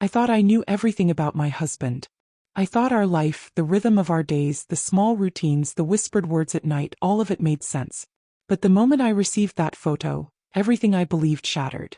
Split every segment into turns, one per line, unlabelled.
I thought I knew everything about my husband. I thought our life, the rhythm of our days, the small routines, the whispered words at night, all of it made sense. But the moment I received that photo, everything I believed shattered.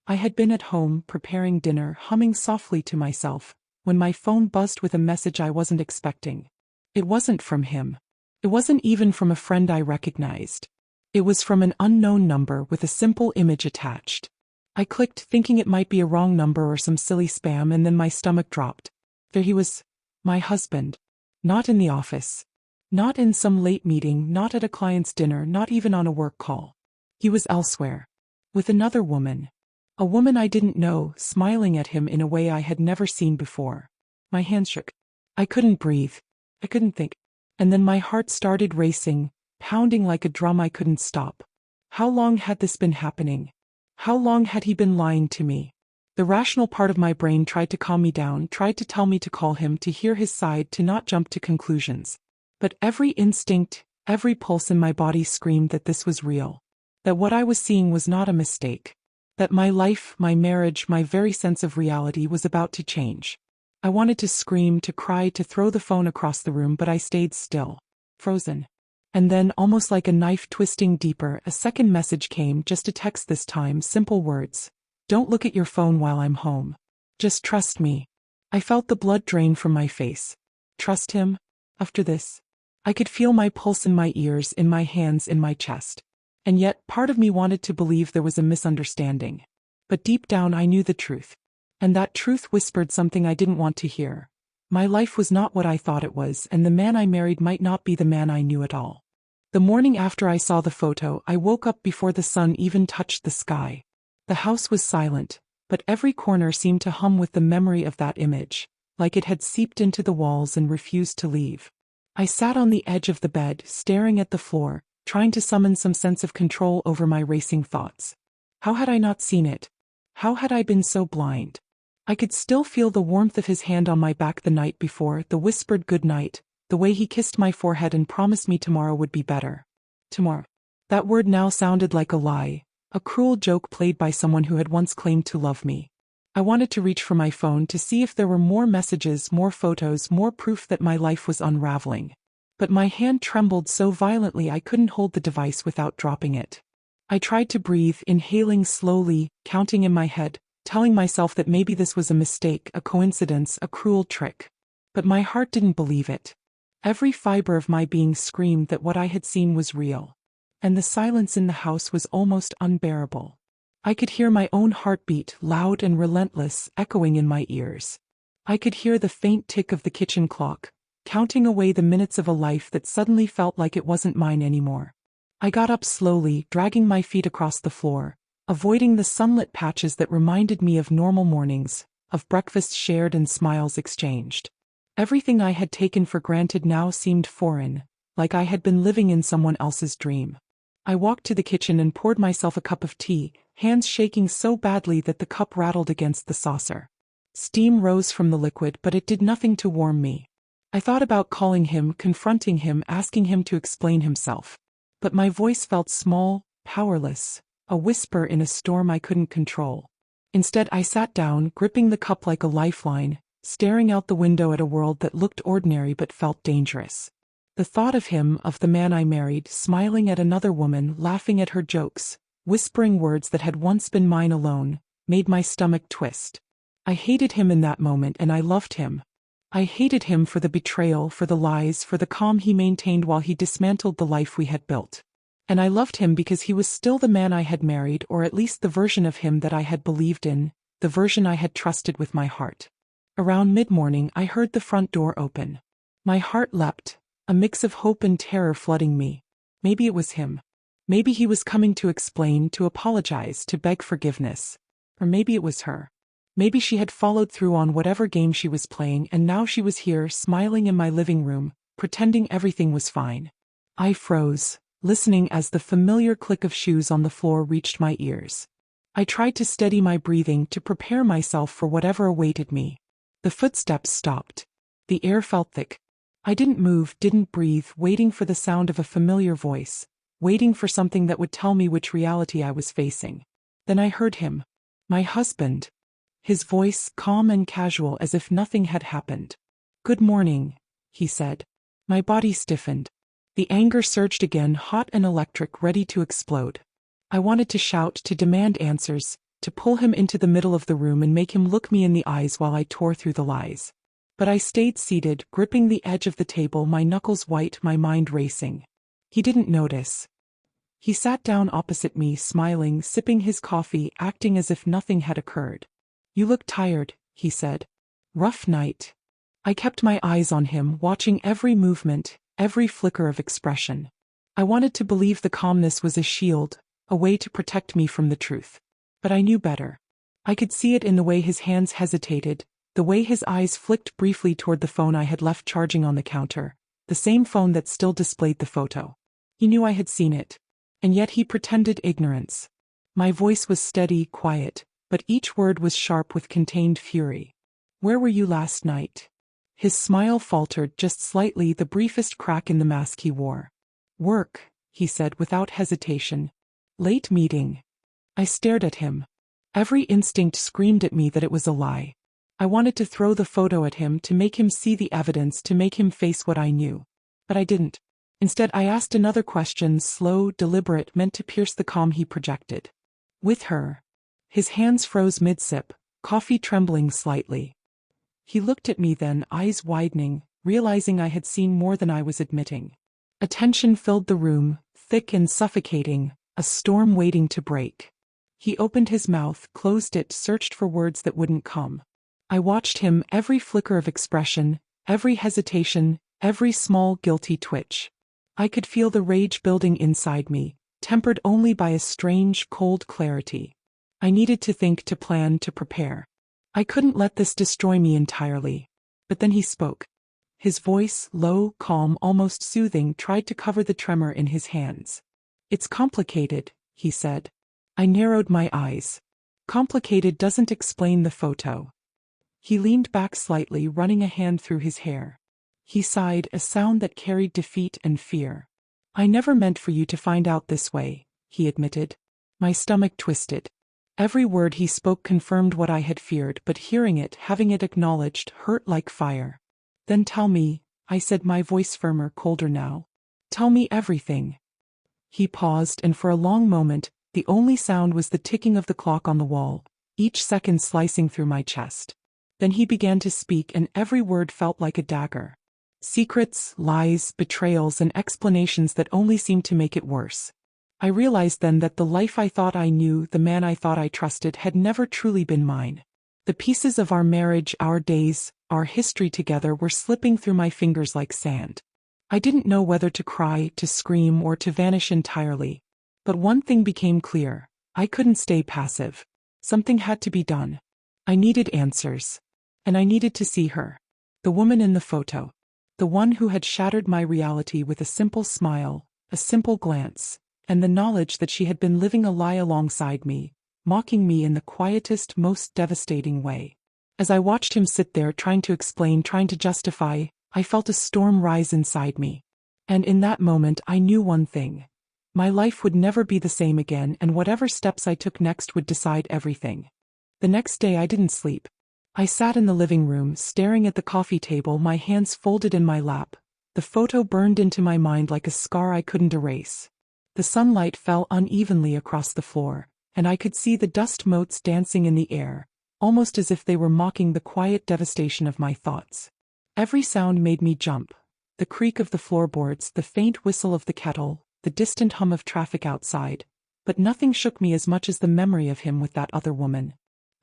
I had been at home, preparing dinner, humming softly to myself, when my phone buzzed with a message I wasn't expecting. It wasn't from him. It wasn't even from a friend I recognized. It was from an unknown number with a simple image attached. I clicked, thinking it might be a wrong number or some silly spam, and then my stomach dropped. There he was, my husband. Not in the office. Not in some late meeting, not at a client's dinner, not even on a work call. He was elsewhere. With another woman. A woman I didn't know, smiling at him in a way I had never seen before. My hands shook. I couldn't breathe. I couldn't think. And then my heart started racing, pounding like a drum I couldn't stop. How long had this been happening? How long had he been lying to me? The rational part of my brain tried to calm me down, tried to tell me to call him, to hear his side, to not jump to conclusions. But every instinct, every pulse in my body screamed that this was real. That what I was seeing was not a mistake. That my life, my marriage, my very sense of reality was about to change. I wanted to scream, to cry, to throw the phone across the room, but I stayed still. Frozen. And then, almost like a knife twisting deeper, a second message came, just a text this time, simple words. Don't look at your phone while I'm home. Just trust me. I felt the blood drain from my face. Trust him? After this? I could feel my pulse in my ears, in my hands, in my chest. And yet, part of me wanted to believe there was a misunderstanding. But deep down I knew the truth. And that truth whispered something I didn't want to hear. My life was not what I thought it was, and the man I married might not be the man I knew at all. The morning after I saw the photo, I woke up before the sun even touched the sky. The house was silent, but every corner seemed to hum with the memory of that image, like it had seeped into the walls and refused to leave. I sat on the edge of the bed, staring at the floor, trying to summon some sense of control over my racing thoughts. How had I not seen it? How had I been so blind? I could still feel the warmth of his hand on my back the night before, the whispered good night, the way he kissed my forehead and promised me tomorrow would be better. Tomorrow. That word now sounded like a lie, a cruel joke played by someone who had once claimed to love me. I wanted to reach for my phone to see if there were more messages, more photos, more proof that my life was unraveling. But my hand trembled so violently I couldn't hold the device without dropping it. I tried to breathe, inhaling slowly, counting in my head, telling myself that maybe this was a mistake, a coincidence, a cruel trick. But my heart didn't believe it. Every fiber of my being screamed that what I had seen was real. And the silence in the house was almost unbearable. I could hear my own heartbeat, loud and relentless, echoing in my ears. I could hear the faint tick of the kitchen clock, counting away the minutes of a life that suddenly felt like it wasn't mine anymore. I got up slowly, dragging my feet across the floor, avoiding the sunlit patches that reminded me of normal mornings, of breakfast shared and smiles exchanged. Everything I had taken for granted now seemed foreign, like I had been living in someone else's dream. I walked to the kitchen and poured myself a cup of tea, hands shaking so badly that the cup rattled against the saucer. Steam rose from the liquid, but it did nothing to warm me. I thought about calling him, confronting him, asking him to explain himself. But my voice felt small, powerless, a whisper in a storm I couldn't control. Instead, I sat down, gripping the cup like a lifeline, staring out the window at a world that looked ordinary but felt dangerous. The thought of him, of the man I married, smiling at another woman, laughing at her jokes, whispering words that had once been mine alone, made my stomach twist. I hated him in that moment, and I loved him. I hated him for the betrayal, for the lies, for the calm he maintained while he dismantled the life we had built. And I loved him because he was still the man I had married, or at least the version of him that I had believed in, the version I had trusted with my heart. Around mid-morning, I heard the front door open. My heart leapt, a mix of hope and terror flooding me. Maybe it was him. Maybe he was coming to explain, to apologize, to beg forgiveness. Or maybe it was her. Maybe she had followed through on whatever game she was playing, and now she was here, smiling in my living room, pretending everything was fine. I froze, listening as the familiar click of shoes on the floor reached my ears. I tried to steady my breathing, to prepare myself for whatever awaited me. The footsteps stopped. The air felt thick. I didn't move, didn't breathe, waiting for the sound of a familiar voice, waiting for something that would tell me which reality I was facing. Then I heard him. My husband. his voice calm and casual as if nothing had happened. "Good morning," he said. My body stiffened. The anger surged again, hot and electric, ready to explode. I wanted to shout, to demand answers, to pull him into the middle of the room and make him look me in the eyes while I tore through the lies. But I stayed seated, gripping the edge of the table, my knuckles white, my mind racing. He didn't notice. He sat down opposite me, smiling, sipping his coffee, acting as if nothing had occurred. "You look tired," he said. "Rough night?" I kept my eyes on him, watching every movement, every flicker of expression. I wanted to believe the calmness was a shield, a way to protect me from the truth. But I knew better. I could see it in the way his hands hesitated, the way his eyes flicked briefly toward the phone I had left charging on the counter, the same phone that still displayed the photo. He knew I had seen it, and yet he pretended ignorance. My voice was steady, quiet, but each word was sharp with contained fury. "Where were you last night?" His smile faltered just slightly, the briefest crack in the mask he wore. "Work," he said without hesitation. "Late meeting." I stared at him. Every instinct screamed at me that it was a lie. I wanted to throw the photo at him, to make him see the evidence, to make him face what I knew. But I didn't. Instead, I asked another question, slow, deliberate, meant to pierce the calm he projected. "With her?" His hands froze mid-sip, coffee trembling slightly. He looked at me then, eyes widening, realizing I had seen more than I was admitting. A tension filled the room, thick and suffocating, a storm waiting to break. He opened his mouth, closed it, searched for words that wouldn't come. I watched him, every flicker of expression, every hesitation, every small guilty twitch. I could feel the rage building inside me, tempered only by a strange, cold clarity. I needed to think, to plan, to prepare. I couldn't let this destroy me entirely. But then he spoke. His voice, low, calm, almost soothing, tried to cover the tremor in his hands. "It's complicated," he said. I narrowed my eyes. "Complicated doesn't explain the photo." He leaned back slightly, running a hand through his hair. He sighed, a sound that carried defeat and fear. "I never meant for you to find out this way," he admitted. My stomach twisted. Every word he spoke confirmed what I had feared, but hearing it, having it acknowledged, hurt like fire. "Then tell me," I said, my voice firmer, colder now. "Tell me everything." He paused, and for a long moment, the only sound was the ticking of the clock on the wall, each second slicing through my chest. Then he began to speak, and every word felt like a dagger. Secrets, lies, betrayals, and explanations that only seemed to make it worse. I realized then that the life I thought I knew, the man I thought I trusted, had never truly been mine. The pieces of our marriage, our days, our history together were slipping through my fingers like sand. I didn't know whether to cry, to scream, or to vanish entirely. But one thing became clear. I couldn't stay passive. Something had to be done. I needed answers. And I needed to see her. The woman in the photo. The one who had shattered my reality with a simple smile, a simple glance, and the knowledge that she had been living a lie alongside me, mocking me in the quietest, most devastating way. As I watched him sit there, trying to explain, trying to justify, I felt a storm rise inside me. And in that moment I knew one thing. My life would never be the same again, and whatever steps I took next would decide everything. The next day I didn't sleep. I sat in the living room, staring at the coffee table, my hands folded in my lap. The photo burned into my mind like a scar I couldn't erase. The sunlight fell unevenly across the floor, and I could see the dust motes dancing in the air, almost as if they were mocking the quiet devastation of my thoughts. Every sound made me jump. The creak of the floorboards, the faint whistle of the kettle, the distant hum of traffic outside. But nothing shook me as much as the memory of him with that other woman.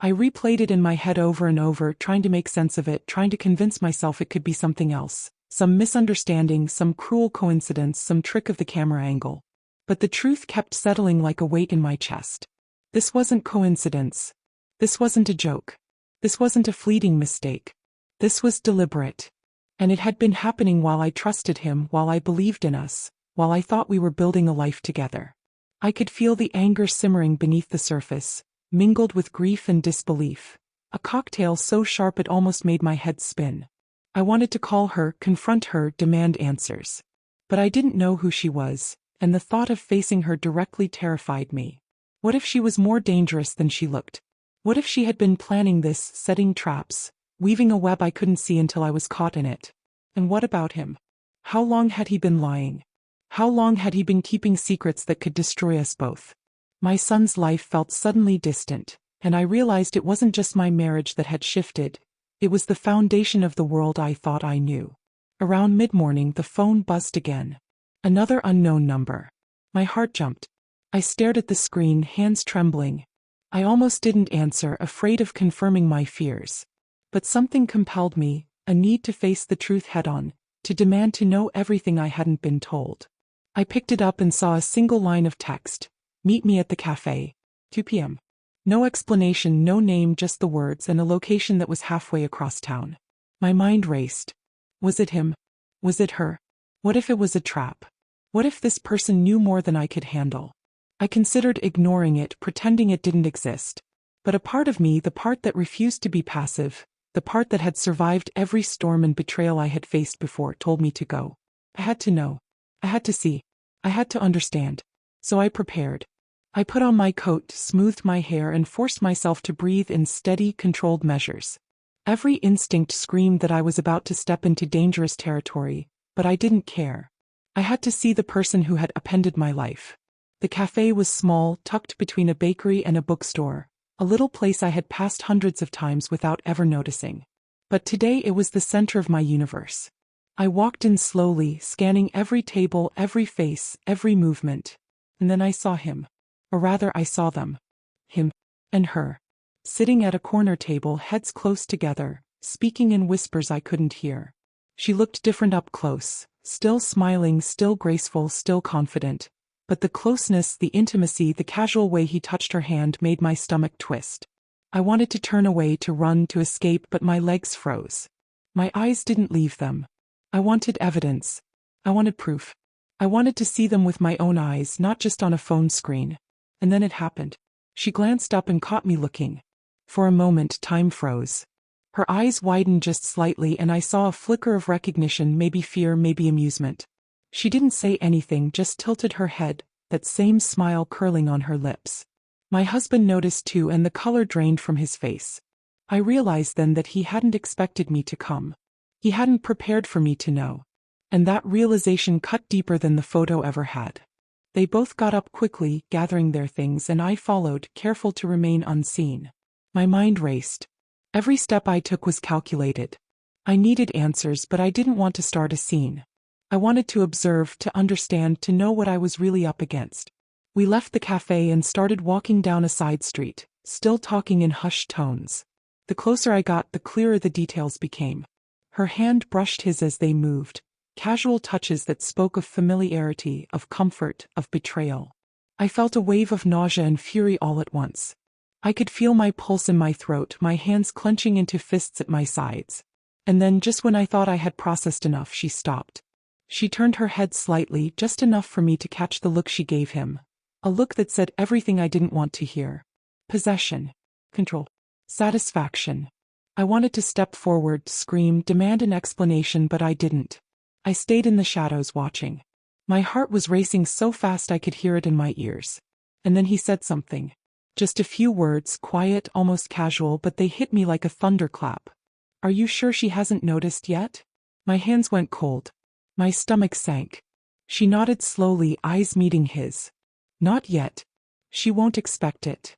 I replayed it in my head over and over, trying to make sense of it, trying to convince myself it could be something else. Some misunderstanding, some cruel coincidence, some trick of the camera angle. But the truth kept settling like a weight in my chest. This wasn't coincidence. This wasn't a joke. This wasn't a fleeting mistake. This was deliberate. And it had been happening while I trusted him, while I believed in us, while I thought we were building a life together. I could feel the anger simmering beneath the surface, mingled with grief and disbelief. A cocktail so sharp it almost made my head spin. I wanted to call her, confront her, demand answers. But I didn't know who she was, and the thought of facing her directly terrified me. What if she was more dangerous than she looked? What if she had been planning this, setting traps, weaving a web I couldn't see until I was caught in it? And what about him? How long had he been lying? How long had he been keeping secrets that could destroy us both? My son's life felt suddenly distant, and I realized it wasn't just my marriage that had shifted, it was the foundation of the world I thought I knew. Around mid-morning the phone buzzed again. Another unknown number. My heart jumped. I stared at the screen, hands trembling. I almost didn't answer, afraid of confirming my fears. But something compelled me, a need to face the truth head-on, to demand to know everything I hadn't been told. I picked it up and saw a single line of text. Meet me at the café. 2 p.m. No explanation, no name, just the words and a location that was halfway across town. My mind raced. Was it him? Was it her? What if it was a trap? What if this person knew more than I could handle? I considered ignoring it, pretending it didn't exist. But a part of me, the part that refused to be passive, the part that had survived every storm and betrayal I had faced before, told me to go. I had to know. I had to see. I had to understand. So I prepared. I put on my coat, smoothed my hair, and forced myself to breathe in steady, controlled measures. Every instinct screamed that I was about to step into dangerous territory, but I didn't care. I had to see the person who had upended my life. The café was small, tucked between a bakery and a bookstore, a little place I had passed hundreds of times without ever noticing. But today it was the center of my universe. I walked in slowly, scanning every table, every face, every movement. And then I saw him. Or rather, I saw them. Him. And her. Sitting at a corner table, heads close together, speaking in whispers I couldn't hear. She looked different up close, still smiling, still graceful, still confident. But the closeness, the intimacy, the casual way he touched her hand made my stomach twist. I wanted to turn away, to run, to escape, but my legs froze. My eyes didn't leave them. I wanted evidence. I wanted proof. I wanted to see them with my own eyes, not just on a phone screen. And then it happened. She glanced up and caught me looking. For a moment, time froze. Her eyes widened just slightly and I saw a flicker of recognition, maybe fear, maybe amusement. She didn't say anything, just tilted her head, that same smile curling on her lips. My husband noticed too, and the color drained from his face. I realized then that he hadn't expected me to come. He hadn't prepared for me to know. And that realization cut deeper than the photo ever had. They both got up quickly, gathering their things, and I followed, careful to remain unseen. My mind raced. Every step I took was calculated. I needed answers, but I didn't want to start a scene. I wanted to observe, to understand, to know what I was really up against. We left the cafe and started walking down a side street, still talking in hushed tones. The closer I got, the clearer the details became. Her hand brushed his as they moved, casual touches that spoke of familiarity, of comfort, of betrayal. I felt a wave of nausea and fury all at once. I could feel my pulse in my throat, my hands clenching into fists at my sides. And then, just when I thought I had processed enough, she stopped. She turned her head slightly, just enough for me to catch the look she gave him. A look that said everything I didn't want to hear. Possession. Control. Satisfaction. I wanted to step forward, scream, demand an explanation, but I didn't. I stayed in the shadows watching. My heart was racing so fast I could hear it in my ears. And then he said something. Just a few words, quiet, almost casual, but they hit me like a thunderclap. Are you sure she hasn't noticed yet? My hands went cold. My stomach sank. She nodded slowly, eyes meeting his. Not yet. She won't expect it.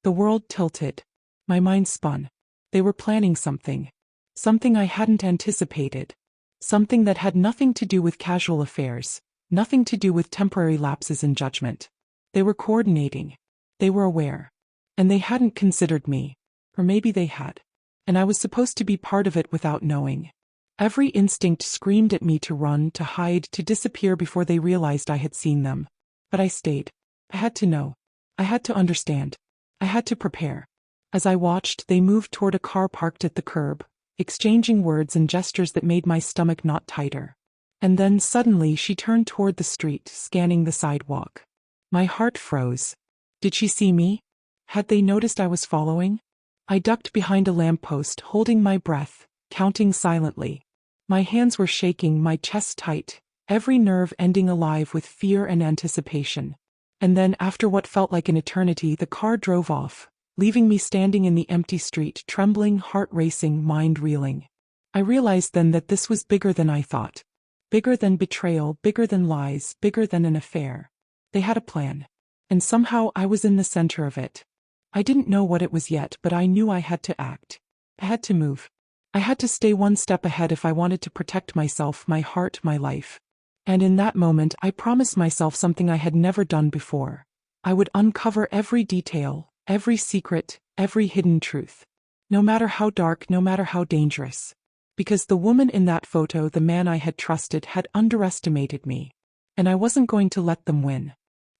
The world tilted. My mind spun. They were planning something. Something I hadn't anticipated. Something that had nothing to do with casual affairs, nothing to do with temporary lapses in judgment. They were coordinating. They were aware. And they hadn't considered me. Or maybe they had. And I was supposed to be part of it without knowing. Every instinct screamed at me to run, to hide, to disappear before they realized I had seen them. But I stayed. I had to know. I had to understand. I had to prepare. As I watched, they moved toward a car parked at the curb, exchanging words and gestures that made my stomach knot tighter. And then suddenly she turned toward the street, scanning the sidewalk. My heart froze. Did she see me? Had they noticed I was following? I ducked behind a lamppost, holding my breath, counting silently. My hands were shaking, my chest tight, every nerve ending alive with fear and anticipation. And then, after what felt like an eternity, the car drove off, leaving me standing in the empty street, trembling, heart racing, mind reeling. I realized then that this was bigger than I thought. Bigger than betrayal, bigger than lies, bigger than an affair. They had a plan. And somehow I was in the center of it. I didn't know what it was yet, but I knew I had to act. I had to move. I had to stay one step ahead if I wanted to protect myself, my heart, my life. And in that moment, I promised myself something I had never done before. I would uncover every detail, every secret, every hidden truth. No matter how dark, no matter how dangerous. Because the woman in that photo, the man I had trusted, had underestimated me. And I wasn't going to let them win.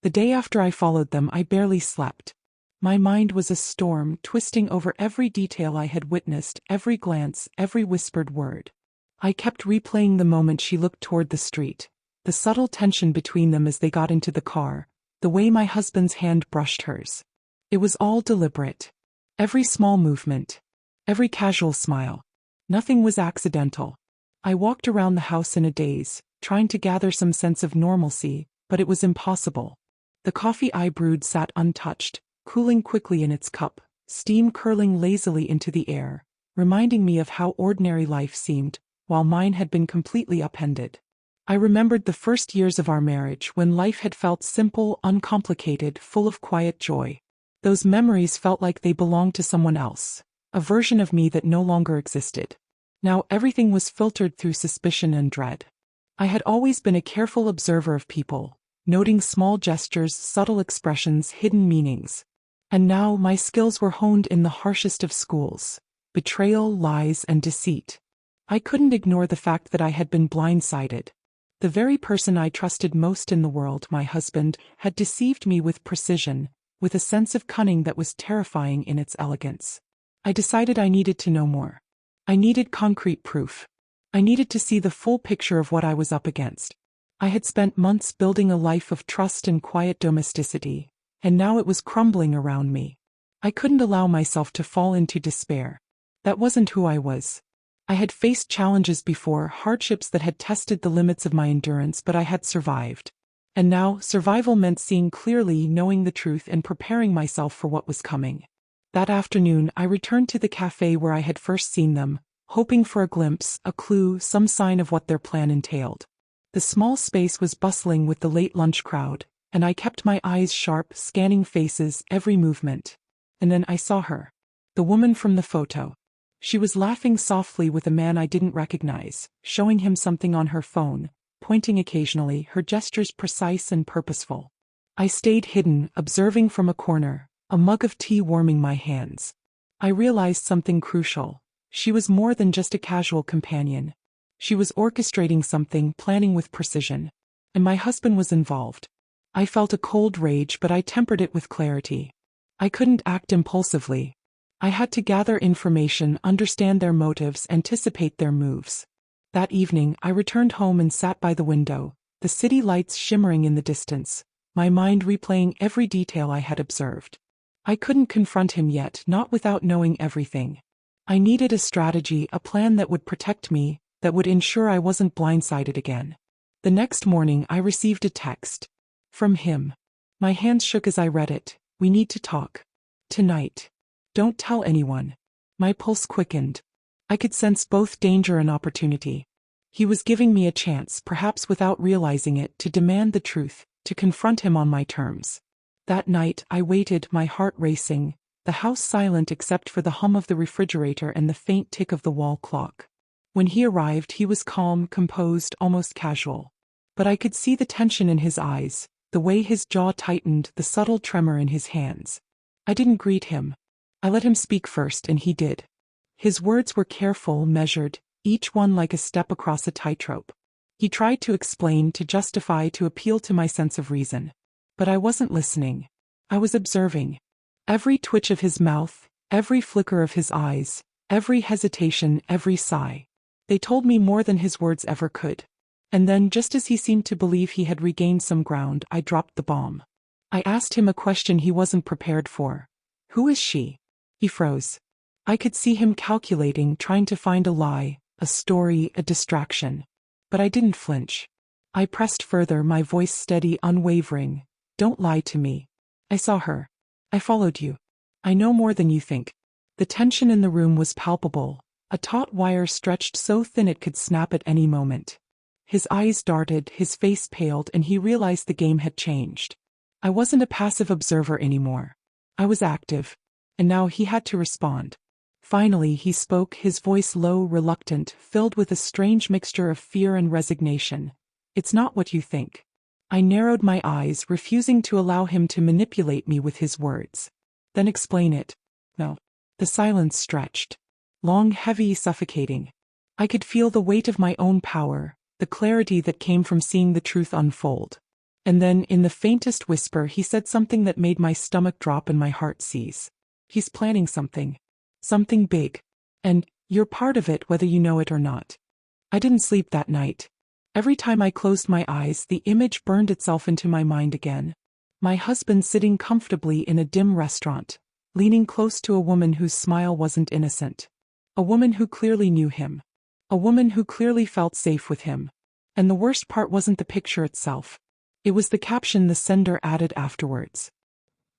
The day after I followed them, I barely slept. My mind was a storm, twisting over every detail I had witnessed, every glance, every whispered word. I kept replaying the moment she looked toward the street, the subtle tension between them as they got into the car, the way my husband's hand brushed hers. It was all deliberate. Every small movement, every casual smile. Nothing was accidental. I walked around the house in a daze, trying to gather some sense of normalcy, but it was impossible. The coffee I brewed sat untouched, cooling quickly in its cup, steam curling lazily into the air, reminding me of how ordinary life seemed, while mine had been completely upended. I remembered the first years of our marriage when life had felt simple, uncomplicated, full of quiet joy. Those memories felt like they belonged to someone else, a version of me that no longer existed. Now everything was filtered through suspicion and dread. I had always been a careful observer of people, noting small gestures, subtle expressions, hidden meanings. And now my skills were honed in the harshest of schools: betrayal, lies, and deceit. I couldn't ignore the fact that I had been blindsided. The very person I trusted most in the world, my husband, had deceived me with precision, with a sense of cunning that was terrifying in its elegance. I decided I needed to know more. I needed concrete proof. I needed to see the full picture of what I was up against. I had spent months building a life of trust and quiet domesticity, and now it was crumbling around me. I couldn't allow myself to fall into despair. That wasn't who I was. I had faced challenges before, hardships that had tested the limits of my endurance, but I had survived. And now, survival meant seeing clearly, knowing the truth, and preparing myself for what was coming. That afternoon, I returned to the café where I had first seen them, hoping for a glimpse, a clue, some sign of what their plan entailed. The small space was bustling with the late lunch crowd, and I kept my eyes sharp, scanning faces, every movement. And then I saw her. The woman from the photo. She was laughing softly with a man I didn't recognize, showing him something on her phone, pointing occasionally, her gestures precise and purposeful. I stayed hidden, observing from a corner, a mug of tea warming my hands. I realized something crucial. She was more than just a casual companion. She was orchestrating something, planning with precision. And my husband was involved. I felt a cold rage, but I tempered it with clarity. I couldn't act impulsively. I had to gather information, understand their motives, anticipate their moves. That evening, I returned home and sat by the window, the city lights shimmering in the distance, my mind replaying every detail I had observed. I couldn't confront him yet, not without knowing everything. I needed a strategy, a plan that would protect me, that would ensure I wasn't blindsided again. The next morning, I received a text. From him. My hands shook as I read it. "We need to talk. Tonight. Don't tell anyone." My pulse quickened. I could sense both danger and opportunity. He was giving me a chance, perhaps without realizing it, to demand the truth, to confront him on my terms. That night, I waited, my heart racing, the house silent except for the hum of the refrigerator and the faint tick of the wall clock. When he arrived, he was calm, composed, almost casual. But I could see the tension in his eyes, the way his jaw tightened, the subtle tremor in his hands. I didn't greet him. I let him speak first, and he did. His words were careful, measured, each one like a step across a tightrope. He tried to explain, to justify, to appeal to my sense of reason. But I wasn't listening. I was observing. Every twitch of his mouth, every flicker of his eyes, every hesitation, every sigh. They told me more than his words ever could. And then, just as he seemed to believe he had regained some ground, I dropped the bomb. I asked him a question he wasn't prepared for. "Who is she?" He froze. I could see him calculating, trying to find a lie, a story, a distraction. But I didn't flinch. I pressed further, my voice steady, unwavering. "Don't lie to me. I saw her. I followed you. I know more than you think. The tension in the room was palpable, a taut wire stretched so thin it could snap at any moment. His eyes darted, his face paled, and he realized the game had changed. I wasn't a passive observer anymore. I was active. And now he had to respond. Finally he spoke, his voice low, reluctant, filled with a strange mixture of fear and resignation. It's not what you think. I narrowed my eyes, refusing to allow him to manipulate me with his words. Then explain it. No. The silence stretched. Long, heavy, suffocating. I could feel the weight of my own power, the clarity that came from seeing the truth unfold. And then, in the faintest whisper, he said something that made my stomach drop and my heart seize. He's planning something. Something big. And you're part of it whether you know it or not. I didn't sleep that night. Every time I closed my eyes, the image burned itself into my mind again. My husband sitting comfortably in a dim restaurant, leaning close to a woman whose smile wasn't innocent. A woman who clearly knew him. A woman who clearly felt safe with him. And the worst part wasn't the picture itself. It was the caption the sender added afterwards.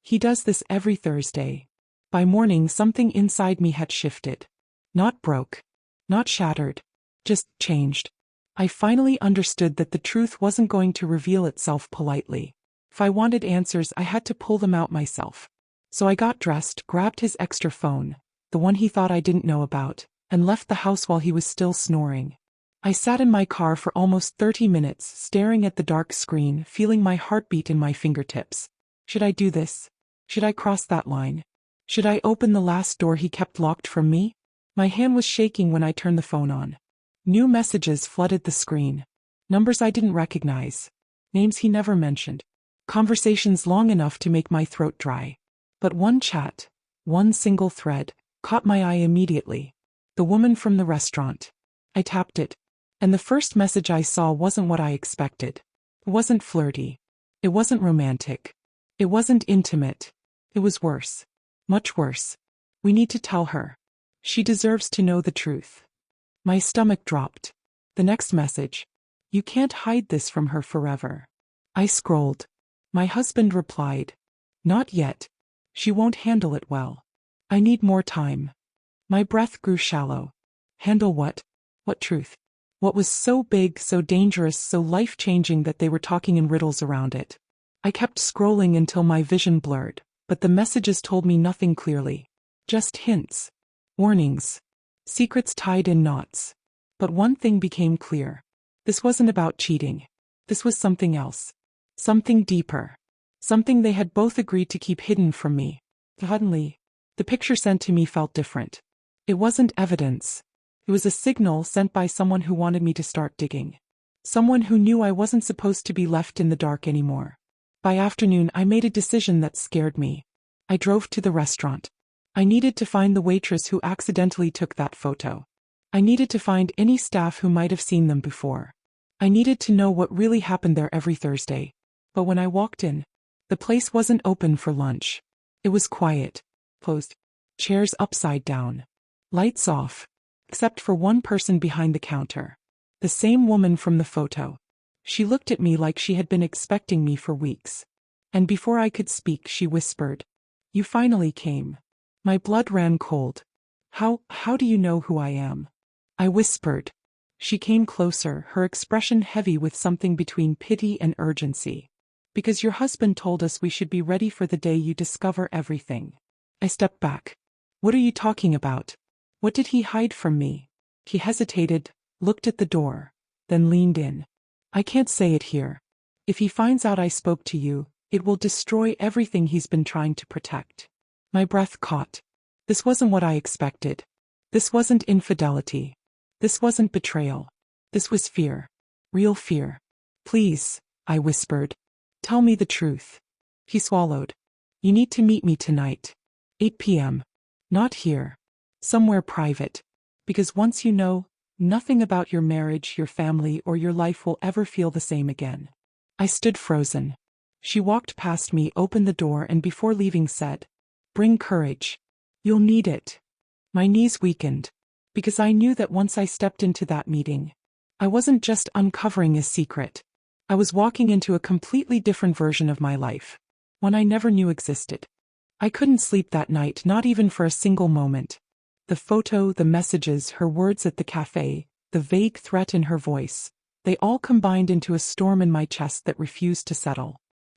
He does this every Thursday. By morning, something inside me had shifted. Not broke. Not shattered. Just changed. I finally understood that the truth wasn't going to reveal itself politely. If I wanted answers, I had to pull them out myself. So I got dressed, grabbed his extra phone, the one he thought I didn't know about, and left the house while he was still snoring. I sat in my car for almost 30 minutes, staring at the dark screen, feeling my heartbeat in my fingertips. Should I do this? Should I cross that line? Should I open the last door he kept locked from me? My hand was shaking when I turned the phone on. New messages flooded the screen. Numbers I didn't recognize. Names he never mentioned. Conversations long enough to make my throat dry. But one chat, one single thread, caught my eye immediately. The woman from the restaurant. I tapped it. And the first message I saw wasn't what I expected. It wasn't flirty. It wasn't romantic. It wasn't intimate. It was worse. Much worse. We need to tell her. She deserves to know the truth. My stomach dropped. The next message. You can't hide this from her forever. I scrolled. My husband replied. Not yet. She won't handle it well. I need more time. My breath grew shallow. Handle what? What truth? What was so big, so dangerous, so life-changing that they were talking in riddles around it? I kept scrolling until my vision blurred, but the messages told me nothing clearly. Just hints. Warnings. Secrets tied in knots. But one thing became clear. This wasn't about cheating. This was something else. Something deeper. Something they had both agreed to keep hidden from me. Suddenly, the picture sent to me felt different. It wasn't evidence. It was a signal sent by someone who wanted me to start digging. Someone who knew I wasn't supposed to be left in the dark anymore. By afternoon, I made a decision that scared me. I drove to the restaurant. I needed to find the waitress who accidentally took that photo. I needed to find any staff who might have seen them before. I needed to know what really happened there every Thursday. But when I walked in, the place wasn't open for lunch. It was quiet. Closed. Chairs upside down. Lights off. Except for one person behind the counter. The same woman from the photo. She looked at me like she had been expecting me for weeks. And before I could speak, she whispered, "You finally came." My blood ran cold. How do you know who I am?" I whispered. She came closer, her expression heavy with something between pity and urgency. "Because your husband told us we should be ready for the day you discover everything." I stepped back. "What are you talking about? What did he hide from me?" He hesitated, looked at the door, then leaned in. "I can't say it here. If he finds out I spoke to you, it will destroy everything he's been trying to protect." My breath caught. This wasn't what I expected. This wasn't infidelity. This wasn't betrayal. This was fear. Real fear. "Please," I whispered. "Tell me the truth." He swallowed. "You need to meet me tonight. 8 p.m. Not here. Somewhere private. Because once you know, nothing about your marriage, your family, or your life will ever feel the same again." I stood frozen. She walked past me, opened the door, and before leaving said, "Bring courage. You'll need it." My knees weakened. Because I knew that once I stepped into that meeting, I wasn't just uncovering a secret. I was walking into a completely different version of my life. One I never knew existed. I couldn't sleep that night, not even for a single moment. The photo, the messages, her words at the cafe, the vague threat in her voice, they all combined into a storm in my chest that refused to settle.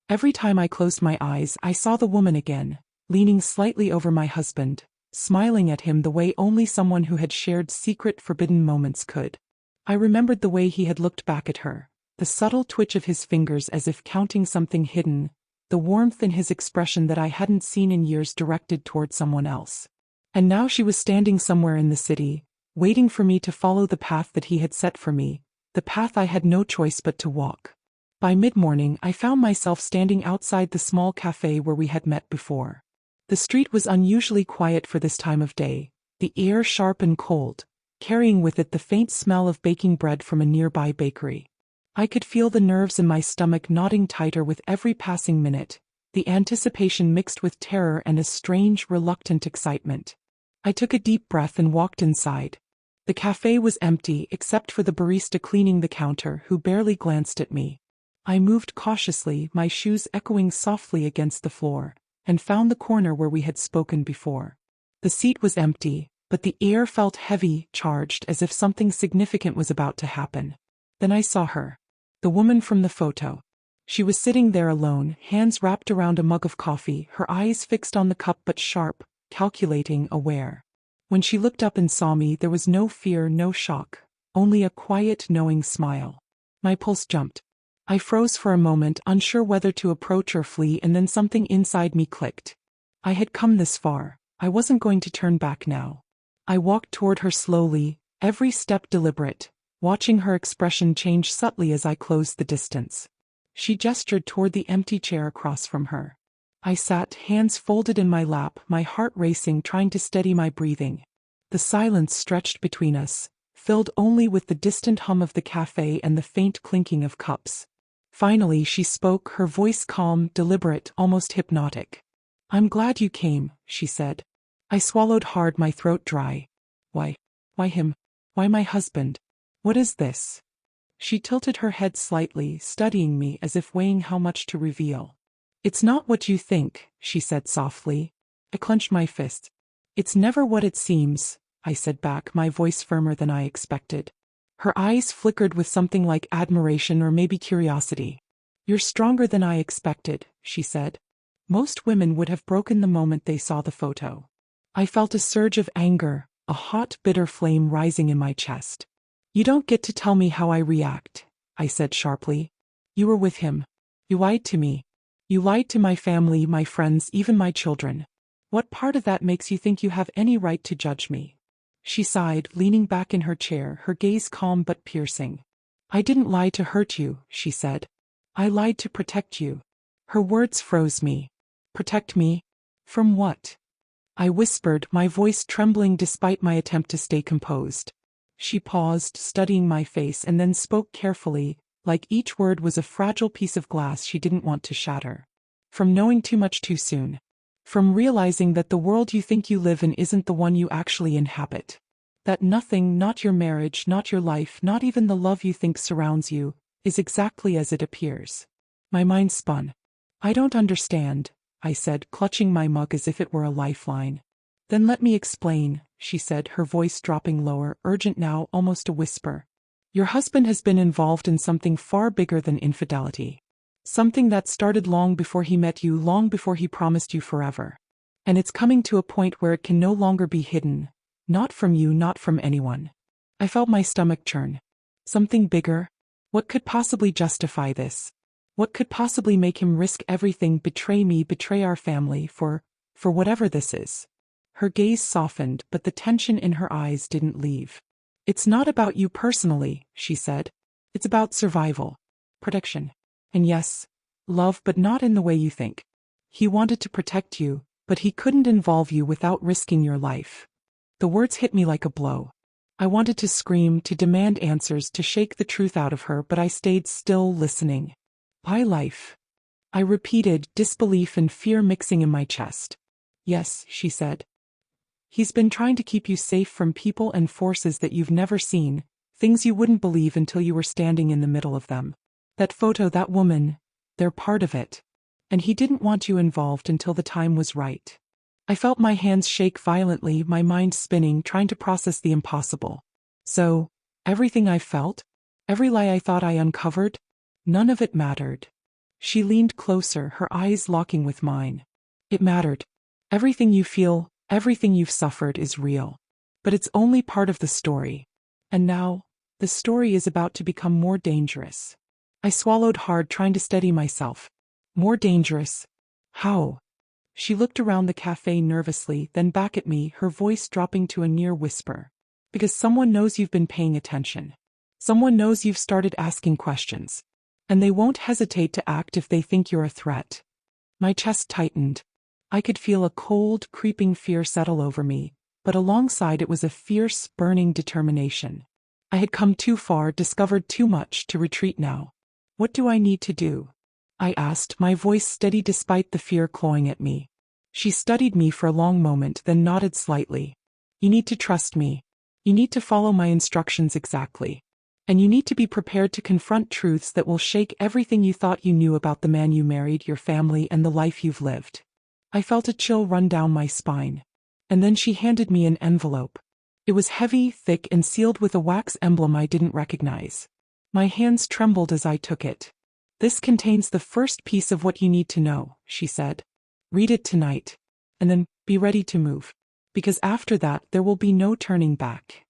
Every time I closed my eyes, I saw the woman again, leaning slightly over my husband, smiling at him the way only someone who had shared secret, forbidden moments could. I remembered the way he had looked back at her, the subtle twitch of his fingers as if counting something hidden, the warmth in his expression that I hadn't seen in years directed toward someone else. And now she was standing somewhere in the city, waiting for me to follow the path that he had set for me, the path I had no choice but to walk. By mid-morning, I found myself standing outside the small café where we had met before. The street was unusually quiet for this time of day, the air sharp and cold, carrying with it the faint smell of baking bread from a nearby bakery. I could feel the nerves in my stomach knotting tighter with every passing minute, the anticipation mixed with terror and a strange, reluctant excitement. I took a deep breath and walked inside. The cafe was empty except for the barista cleaning the counter, who barely glanced at me. I moved cautiously, my shoes echoing softly against the floor, and found the corner where we had spoken before. The seat was empty, but the air felt heavy, charged, as if something significant was about to happen. Then I saw her. The woman from the photo. She was sitting there alone, hands wrapped around a mug of coffee, her eyes fixed on the cup but sharp, calculating, aware. When she looked up and saw me, there was no fear, no shock, only a quiet, knowing smile. My pulse jumped. I froze for a moment, unsure whether to approach or flee, and then something inside me clicked. I had come this far. I wasn't going to turn back now. I walked toward her slowly, every step deliberate, watching her expression change subtly as I closed the distance. She gestured toward the empty chair across from her. I sat, hands folded in my lap, my heart racing, trying to steady my breathing. The silence stretched between us, filled only with the distant hum of the cafe and the faint clinking of cups. Finally she spoke, her voice calm, deliberate, almost hypnotic. "I'm glad you came," she said. I swallowed hard, my throat dry. Why? Why him? Why my husband? What is this?" She tilted her head slightly, studying me as if weighing how much to reveal. "It's not what you think," she said softly. I clenched my fist. "It's never what it seems," I said back, my voice firmer than I expected. Her eyes flickered with something like admiration or maybe curiosity. "You're stronger than I expected," she said. Most women would have broken the moment they saw the photo. I felt a surge of anger, a hot, bitter flame rising in my chest. "You don't get to tell me how I react," I said sharply. "You were with him. You lied to me. You lied to my family, my friends, even my children. What part of that makes you think you have any right to judge me?" She sighed, leaning back in her chair, her gaze calm but piercing. "I didn't lie to hurt you," she said. "I lied to protect you." Her words froze me. "Protect me? From what?" I whispered, my voice trembling despite my attempt to stay composed. She paused, studying my face, and then spoke carefully, like each word was a fragile piece of glass she didn't want to shatter. "From knowing too much too soon. From realizing that the world you think you live in isn't the one you actually inhabit. That nothing, not your marriage, not your life, not even the love you think surrounds you, is exactly as it appears." My mind spun. "I don't understand," I said, clutching my mug as if it were a lifeline. "Then let me explain," she said, her voice dropping lower, urgent now, almost a whisper. "Your husband has been involved in something far bigger than infidelity. Something that started long before he met you, long before he promised you forever. And it's coming to a point where it can no longer be hidden. Not from you, not from anyone." I felt my stomach churn. Something bigger? What could possibly justify this? What could possibly make him risk everything, betray me, betray our family, for whatever this is? Her gaze softened, but the tension in her eyes didn't leave. "It's not about you personally," she said. "It's about survival. Protection. And yes, love, but not in the way you think. He wanted to protect you, but he couldn't involve you without risking your life." The words hit me like a blow. I wanted to scream, to demand answers, to shake the truth out of her, but I stayed still, listening. "My life," I repeated, disbelief and fear mixing in my chest. "Yes," she said. "He's been trying to keep you safe from people and forces that you've never seen, things you wouldn't believe until you were standing in the middle of them. That photo, that woman, they're part of it. and he didn't want you involved until the time was right. I felt my hands shake violently, my mind spinning, trying to process the impossible. So, everything I felt? Every lie I thought I uncovered? None of it mattered. She leaned closer, her eyes locking with mine. It mattered. Everything you feel, everything you've suffered is real. But it's only part of the story. And now, the story is about to become more dangerous. I swallowed hard, trying to steady myself. More dangerous? How? She looked around the cafe nervously, then back at me, her voice dropping to a near whisper. Because someone knows you've been paying attention. Someone knows you've started asking questions. And they won't hesitate to act if they think you're a threat. My chest tightened. I could feel a cold, creeping fear settle over me, but alongside it was a fierce, burning determination. I had come too far, discovered too much to retreat now. What do I need to do? I asked, my voice steady despite the fear clawing at me. She studied me for a long moment, then nodded slightly. You need to trust me. You need to follow my instructions exactly. And you need to be prepared to confront truths that will shake everything you thought you knew about the man you married, your family, and the life you've lived. I felt a chill run down my spine. And then she handed me an envelope. It was heavy, thick, and sealed with a wax emblem I didn't recognize. My hands trembled as I took it. This contains the first piece of what you need to know, she said. Read it tonight. And then, be ready to move. Because after that, there will be no turning back.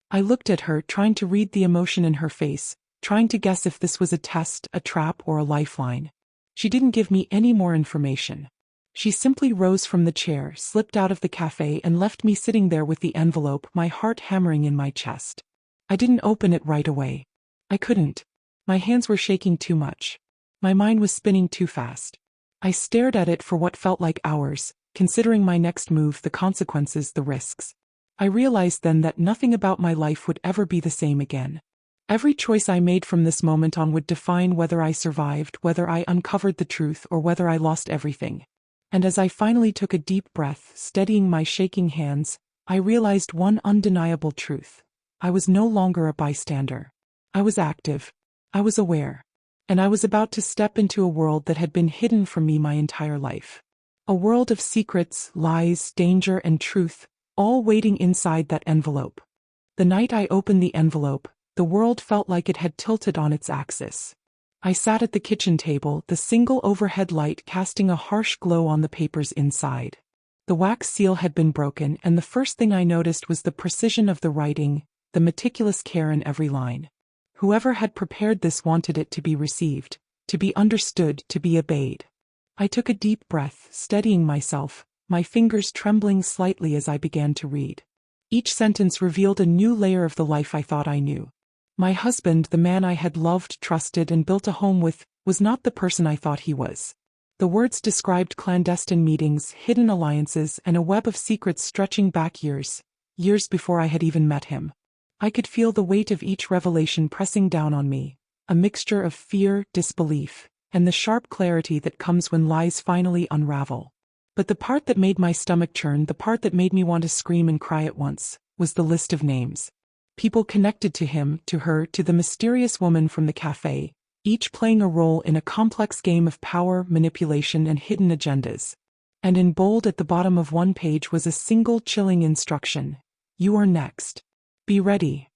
I looked at her, trying to read the emotion in her face, trying to guess if this was a test, a trap, or a lifeline. She didn't give me any more information. She simply rose from the chair, slipped out of the cafe, and left me sitting there with the envelope, my heart hammering in my chest. I didn't open it right away. I couldn't. My hands were shaking too much. My mind was spinning too fast. I stared at it for what felt like hours, considering my next move, the consequences, the risks. I realized then that nothing about my life would ever be the same again. Every choice I made from this moment on would define whether I survived, whether I uncovered the truth, or whether I lost everything. And as I finally took a deep breath, steadying my shaking hands, I realized one undeniable truth. I was no longer a bystander. I was active. I was aware. And I was about to step into a world that had been hidden from me my entire life. A world of secrets, lies, danger, and truth, all waiting inside that envelope. The night I opened the envelope, the world felt like it had tilted on its axis. I sat at the kitchen table, the single overhead light casting a harsh glow on the papers inside. The wax seal had been broken, and the first thing I noticed was the precision of the writing, the meticulous care in every line. Whoever had prepared this wanted it to be received, to be understood, to be obeyed. I took a deep breath, steadying myself, my fingers trembling slightly as I began to read. Each sentence revealed a new layer of the life I thought I knew. My husband, the man I had loved, trusted, and built a home with, was not the person I thought he was. The words described clandestine meetings, hidden alliances, and a web of secrets stretching back years before I had even met him. I could feel the weight of each revelation pressing down on me, a mixture of fear, disbelief, and the sharp clarity that comes when lies finally unravel. But the part that made my stomach churn, the part that made me want to scream and cry at once, was the list of names. People connected to him, to her, to the mysterious woman from the cafe, each playing a role in a complex game of power, manipulation, and hidden agendas. And in bold at the bottom of one page was a single chilling instruction. You are next. Be ready.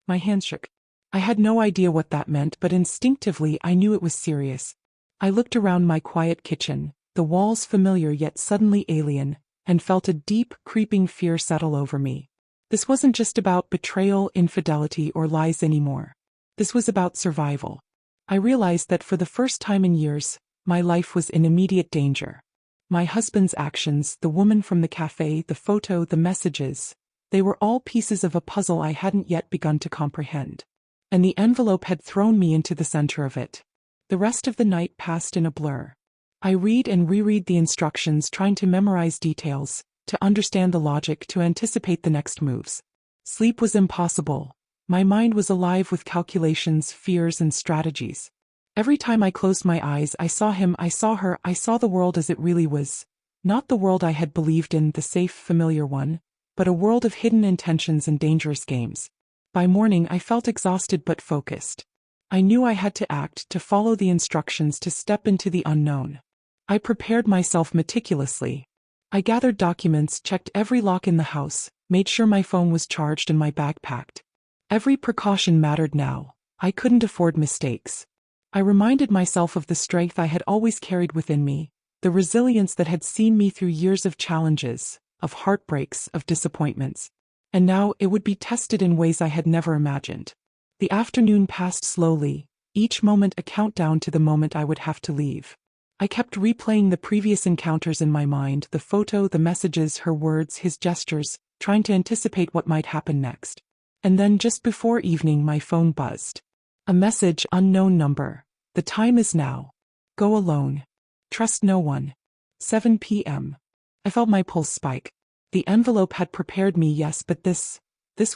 My hands shook. I had no idea what that meant, but instinctively I knew it was serious. I looked around my quiet kitchen, the walls familiar yet suddenly alien, and felt a deep, creeping fear settle over me. This wasn't just about betrayal, infidelity, or lies anymore. This was about survival. I realized that for the first time in years, my life was in immediate danger. My husband's actions, the woman from the cafe, the photo, the messages, they were all pieces of a puzzle I hadn't yet begun to comprehend. And the envelope had thrown me into the center of it. The rest of the night passed in a blur. I read and reread the instructions, trying to memorize details, to understand the logic, to anticipate the next moves. Sleep was impossible. My mind was alive with calculations, fears, and strategies. Every time I closed my eyes, I saw him, I saw her, I saw the world as it really was. Not the world I had believed in, the safe, familiar one, but a world of hidden intentions and dangerous games. By morning, I felt exhausted but focused. I knew I had to act, to follow the instructions, to step into the unknown. I prepared myself meticulously. I gathered documents, checked every lock in the house, made sure my phone was charged and my bag packed. Every precaution mattered now. I couldn't afford mistakes. I reminded myself of the strength I had always carried within me, the resilience that had seen me through years of challenges, of heartbreaks, of disappointments. And now it would be tested in ways I had never imagined. The afternoon passed slowly, each moment a countdown to the moment I would have to leave. I kept replaying the previous encounters in my mind, the photo, the messages, her words, his gestures, trying to anticipate what might happen next. And then just before evening my phone buzzed. A message, unknown number. The time is now. Go alone. Trust no one. 7 p.m. I felt my pulse spike. The envelope had prepared me, yes, but this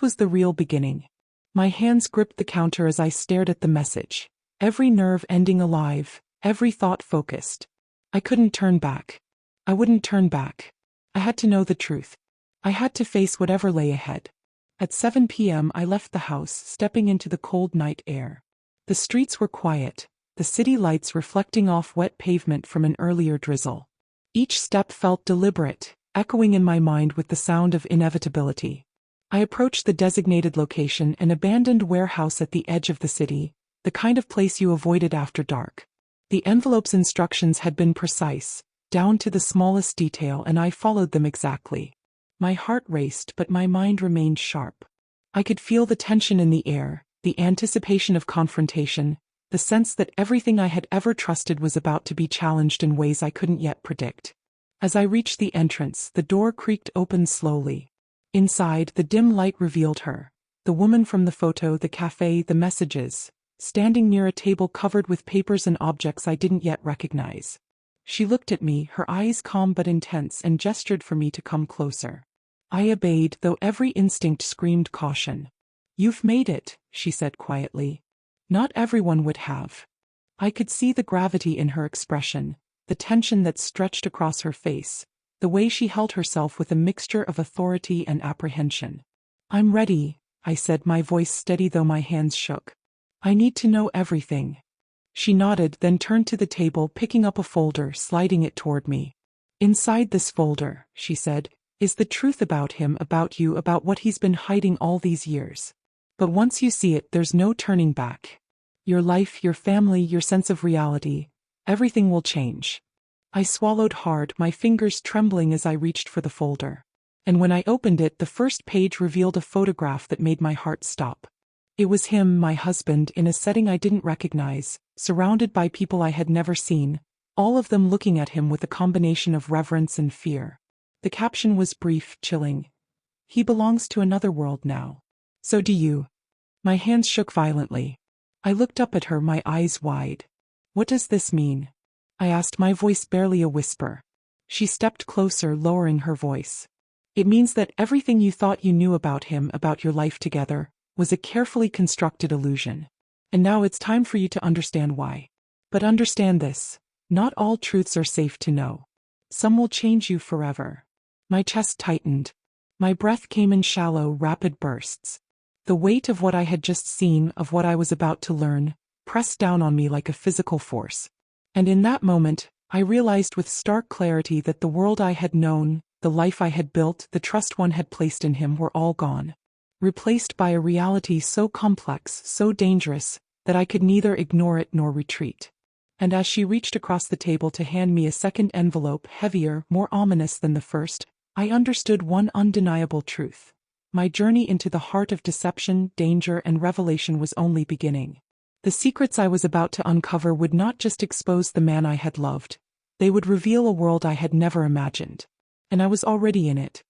was the real beginning. My hands gripped the counter as I stared at the message. Every nerve ending alive, every thought focused. I couldn't turn back. I wouldn't turn back. I had to know the truth. I had to face whatever lay ahead. At 7 p.m. I left the house, stepping into the cold night air. The streets were quiet, the city lights reflecting off wet pavement from an earlier drizzle. Each step felt deliberate, echoing in my mind with the sound of inevitability. I approached the designated location, an abandoned warehouse at the edge of the city, the kind of place you avoided after dark. The envelope's instructions had been precise, down to the smallest detail, and I followed them exactly. My heart raced, but my mind remained sharp. I could feel the tension in the air, the anticipation of confrontation, the sense that everything I had ever trusted was about to be challenged in ways I couldn't yet predict. As I reached the entrance, the door creaked open slowly. Inside, the dim light revealed her, the woman from the photo, the café, the messages, standing near a table covered with papers and objects I didn't yet recognize. She looked at me, her eyes calm but intense, and gestured for me to come closer. I obeyed, though every instinct screamed caution. "You've made it," she said quietly. Not everyone would have. I could see the gravity in her expression, the tension that stretched across her face, the way she held herself with a mixture of authority and apprehension. "I'm ready," I said, my voice steady though my hands shook. "I need to know everything." She nodded, then turned to the table, picking up a folder, sliding it toward me. "Inside this folder," she said, "is the truth about him, about you, about what he's been hiding all these years. But once you see it, there's no turning back. Your life, your family, your sense of reality, everything will change." I swallowed hard, my fingers trembling as I reached for the folder. And when I opened it, the first page revealed a photograph that made my heart stop. It was him, my husband, in a setting I didn't recognize, surrounded by people I had never seen, all of them looking at him with a combination of reverence and fear. The caption was brief, chilling. "He belongs to another world now. So do you." My hands shook violently. I looked up at her, my eyes wide. "What does this mean?" I asked, my voice barely a whisper. She stepped closer, lowering her voice. "It means that everything you thought you knew about him, about your life together, was a carefully constructed illusion. And now it's time for you to understand why. But understand this, not all truths are safe to know. Some will change you forever." My chest tightened. My breath came in shallow, rapid bursts. The weight of what I had just seen, of what I was about to learn, pressed down on me like a physical force. And in that moment, I realized with stark clarity that the world I had known, the life I had built, the trust one had placed in him were all gone. Replaced by a reality so complex, so dangerous, that I could neither ignore it nor retreat. And as she reached across the table to hand me a second envelope, heavier, more ominous than the first, I understood one undeniable truth. My journey into the heart of deception, danger, and revelation was only beginning. The secrets I was about to uncover would not just expose the man I had loved. They would reveal a world I had never imagined. And I was already in it,